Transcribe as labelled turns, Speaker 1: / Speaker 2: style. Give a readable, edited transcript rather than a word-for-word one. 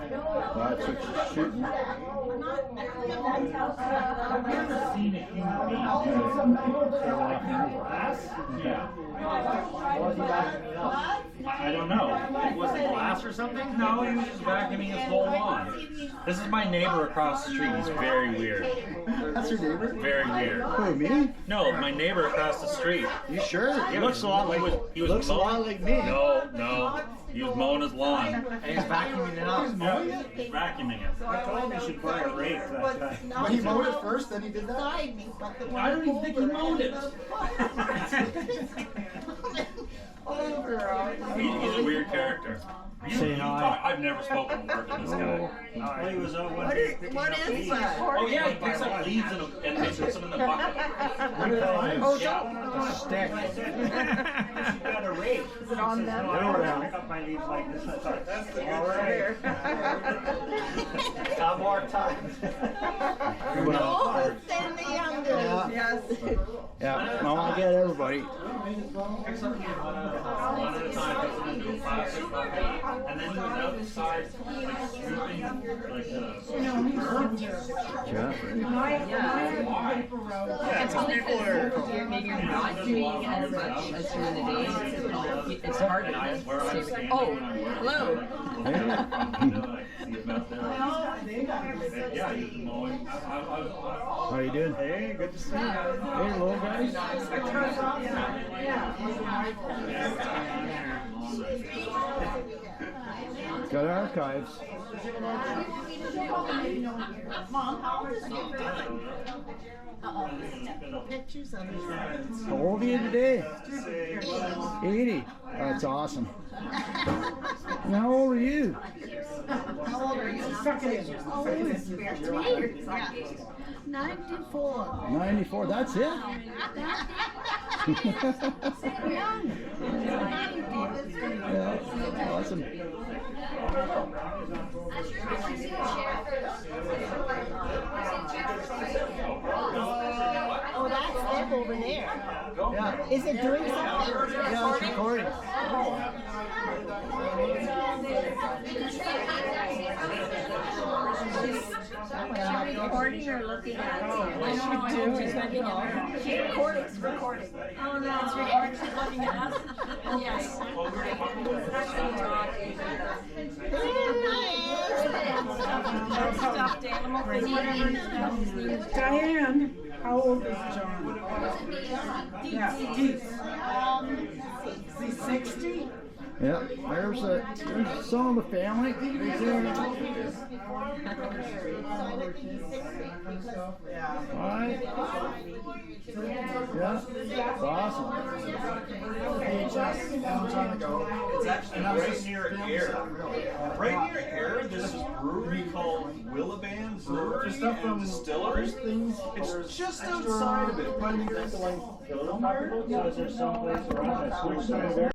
Speaker 1: That's what she's shooting.
Speaker 2: I've never seen a human being glass. Yeah. I don't know. Was it glass or something? No, he was just vacuuming his whole lawn. This is my neighbor across the street. He's very weird.
Speaker 1: That's your neighbor?
Speaker 2: Very weird.
Speaker 1: Who, me?
Speaker 2: No, my neighbor across the street.
Speaker 1: You sure?
Speaker 2: He looks a lot like he was
Speaker 1: looks a lot like me.
Speaker 2: No. He was mowing his lawn.
Speaker 1: And he's vacuuming it up.
Speaker 2: Yeah, he's vacuuming it.
Speaker 3: I told him he should buy a rake that time.
Speaker 1: But he mowed it first, then he did that?
Speaker 2: I don't even think he mowed it. He's a weird character.
Speaker 1: Say hi.
Speaker 2: I've never spoken a word to this guy.
Speaker 3: He was out one day picking up leaves.
Speaker 2: Oh yeah, he picks up leaves and puts them in the bucket.
Speaker 3: Oh,
Speaker 2: yeah.
Speaker 1: Stick.
Speaker 3: I said, she got a rake. Is it on them? No, I always pick up my leaves like this. I thought, that's the all right. Have more time.
Speaker 4: Oh, send the youngest. Yes.
Speaker 1: Yeah, I want to get everybody.
Speaker 2: One at a time, puts them into a plastic bucket, and then he was outside, like sweeping, like
Speaker 5: It's only for maybe you're not doing as much as during the day. It's hard to stay. Oh, hello.
Speaker 1: How are you doing?
Speaker 3: Hey, good to see you.
Speaker 1: Hey, little guys. Got archives.
Speaker 4: Pictures of his friends.
Speaker 1: How old are you today? 80. That's awesome. And how old are you?
Speaker 4: How old are you? Oh, 94.
Speaker 1: 94. That's it? Yeah, awesome.
Speaker 4: Oh, that's them over there.
Speaker 1: Yeah.
Speaker 4: Is it doing something?
Speaker 1: Yeah, it's recording.
Speaker 5: Recording or looking at it?
Speaker 4: She's recording. It's recording.
Speaker 5: Oh no, it's recording. She's looking at us. Yes. Stuffed animal thing, whatever his name is.
Speaker 6: Dianne, how old is John? Yeah, Deep. Is he 60?
Speaker 1: Yeah, there's some of the family. Right there. Right. Yeah, it's awesome.
Speaker 7: It's actually right near Air. Right near Air, there's this brewery called Willaban Brewery and Distillery. It's just outside of it.
Speaker 3: So is there some place around that switch there?